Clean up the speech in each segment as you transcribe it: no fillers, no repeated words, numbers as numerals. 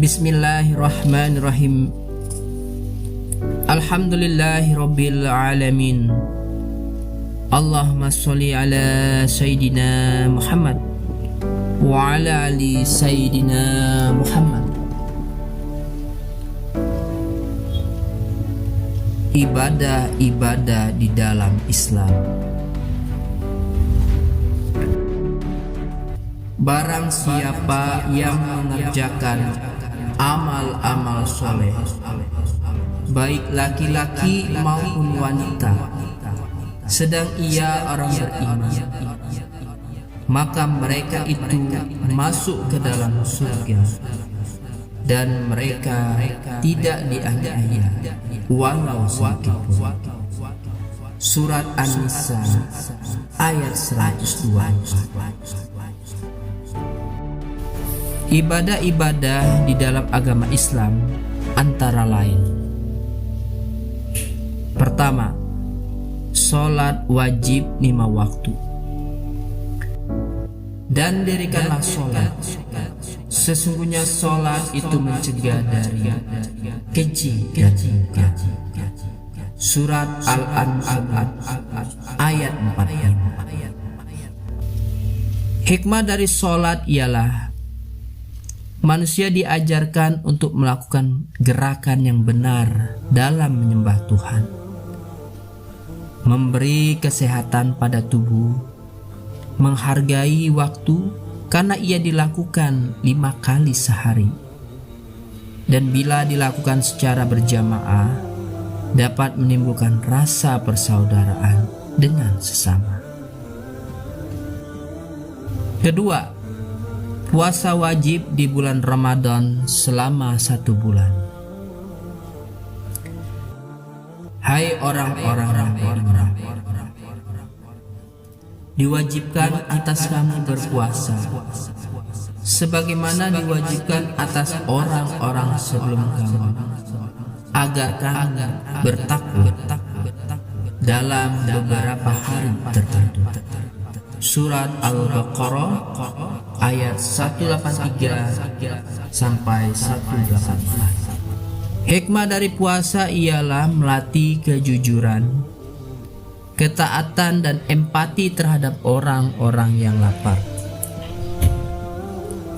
Bismillahirrahmanirrahim. Alhamdulillahirabbil alamin. Allahumma sholli ala Sayyidina Muhammad wa ala ali Sayyidina Muhammad. Ibadah-ibadah di dalam Islam. Barang siapa yang mengerjakan amal-amal soleh, baik laki-laki maupun wanita, sedang ia orang beriman, maka mereka itu masuk ke dalam surga, dan mereka tidak dianiaya walau sedikit pun. Surat An-Nisa ayat 124. Ibadah-ibadah di dalam agama Islam antara lain: pertama, sholat wajib 5 waktu. Dan dirikanlah sholat, sesungguhnya sholat itu mencegah dari keji dan munkar. Surat Al-Ankabut ayat 45. Hikmah dari sholat ialah manusia diajarkan untuk melakukan gerakan yang benar dalam menyembah Tuhan, memberi kesehatan pada tubuh, menghargai waktu karena ia dilakukan 5 kali sehari, dan bila dilakukan secara berjamaah dapat menimbulkan rasa persaudaraan dengan sesama. Kedua, puasa wajib di bulan Ramadan selama 1 bulan. Hai orang-orang yang beriman, diwajibkan atas kamu berpuasa sebagaimana diwajibkan atas orang-orang sebelum kamu, agar kamu bertakwa dalam beberapa hari tertentu. Surat Al-Baqarah ayat 183 sampai 184. Hikmah dari puasa ialah melatih kejujuran, ketaatan dan empati terhadap orang-orang yang lapar.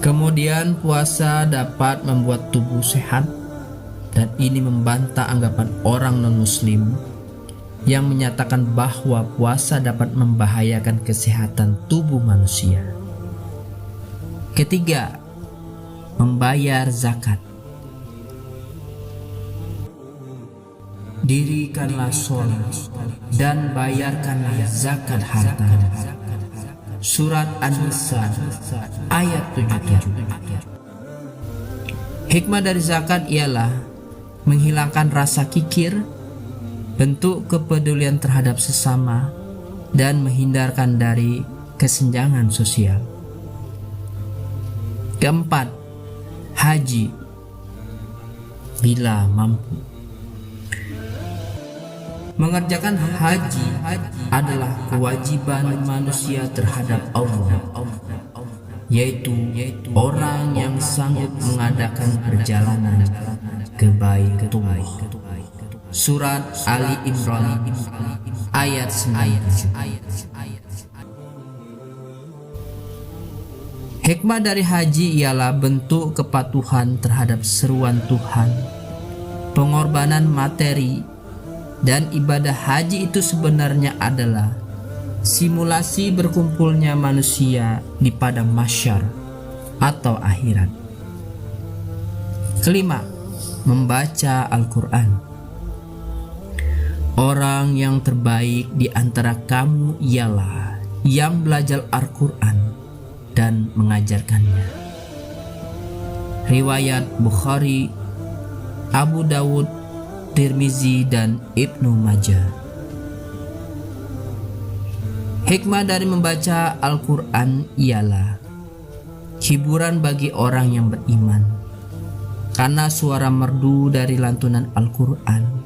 Kemudian puasa dapat membuat tubuh sehat, dan ini membantah anggapan orang non-muslim yang menyatakan bahwa puasa dapat membahayakan kesehatan tubuh manusia. Ketiga, membayar zakat. Dirikanlah sholat dan bayarkanlah zakat harta. Surat An-Nisa ayat 77. Hikmah dari zakat ialah menghilangkan rasa kikir, bentuk kepedulian terhadap sesama, dan menghindarkan dari kesenjangan sosial. Keempat, haji bila mampu. Mengerjakan haji adalah kewajiban manusia terhadap Allah, yaitu orang yang sanggup mengadakan perjalanan ke Baitullah. Surat Ali Imran ayat 97. Hikmah dari haji ialah bentuk kepatuhan terhadap seruan Tuhan, pengorbanan materi, dan ibadah haji itu sebenarnya adalah simulasi berkumpulnya manusia di padang mahsyar atau akhirat. Kelima, membaca Al-Quran. Orang yang terbaik di antara kamu ialah yang belajar Al-Quran dan mengajarkannya. Riwayat Bukhari, Abu Dawud, Tirmizi, dan Ibnu Majah. Hikmah dari membaca Al-Quran ialah hiburan bagi orang yang beriman, karena suara merdu dari lantunan Al-Quran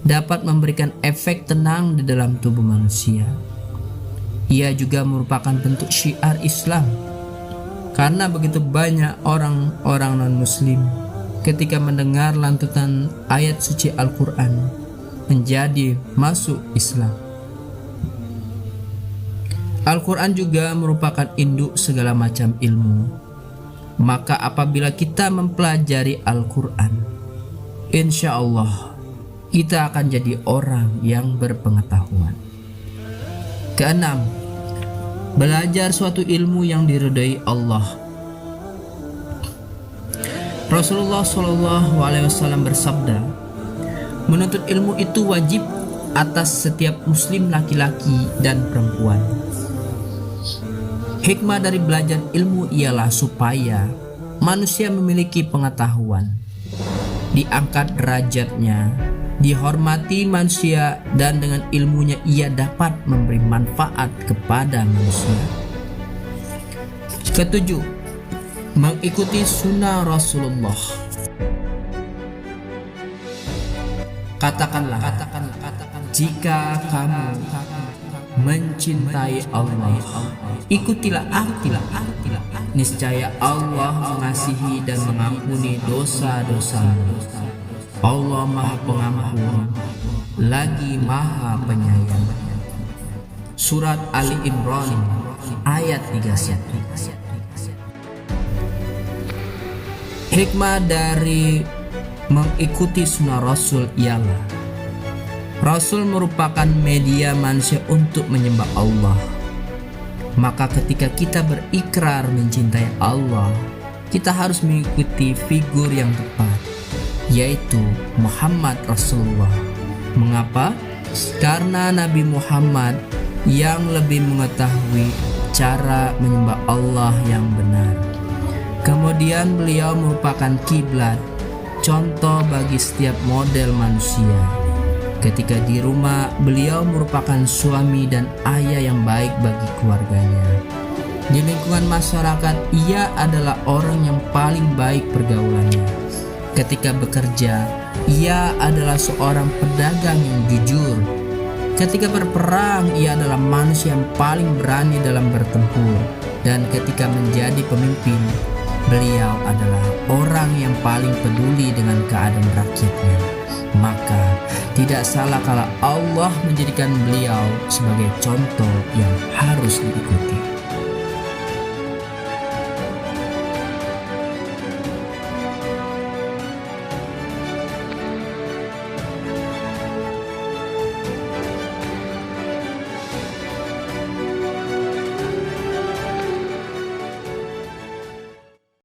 dapat memberikan efek tenang di dalam tubuh manusia. Ia juga merupakan bentuk syiar Islam Karena begitu banyak orang-orang non-muslim ketika mendengar lantunan ayat suci Al-Quran menjadi masuk Islam. Al-Quran juga merupakan induk segala macam ilmu. Maka apabila kita mempelajari Al-Quran, insya Allah kita akan jadi orang yang berpengetahuan. Keenam, belajar suatu ilmu yang diridhai Allah. Rasulullah SAW bersabda, menuntut ilmu itu wajib atas setiap muslim laki-laki dan perempuan. Hikmah dari belajar ilmu ialah supaya manusia memiliki pengetahuan, diangkat derajatnya, dihormati manusia, dan dengan ilmunya ia dapat memberi manfaat kepada manusia. Ketujuh, mengikuti sunnah Rasulullah. Katakanlah, jika kamu mencintai Allah, ikutilah aku. Niscaya Allah mengasihi dan mengampuni dosa-dosamu. Allah Maha Pengampun lagi Maha Penyayang. Surat Ali Imran ayat 31. Hikmah dari mengikuti sunnah Rasul ialah Rasul merupakan media manusia untuk menyembah Allah. Maka ketika kita berikrar mencintai Allah, kita harus mengikuti figur yang tepat, yaitu Muhammad Rasulullah. Mengapa? Karena Nabi Muhammad yang lebih mengetahui cara menyembah Allah yang benar. Kemudian beliau merupakan kiblat, contoh bagi setiap model manusia. Ketika di rumah, beliau merupakan suami dan ayah yang baik bagi keluarganya. Di lingkungan masyarakat, ia adalah orang yang paling baik pergaulannya. Ketika bekerja, ia adalah seorang pedagang yang jujur. Ketika berperang, ia adalah manusia yang paling berani dalam bertempur. Dan ketika menjadi pemimpin, beliau adalah orang yang paling peduli dengan keadaan rakyatnya. Maka tidak salah kalau Allah menjadikan beliau sebagai contoh yang harus diikuti.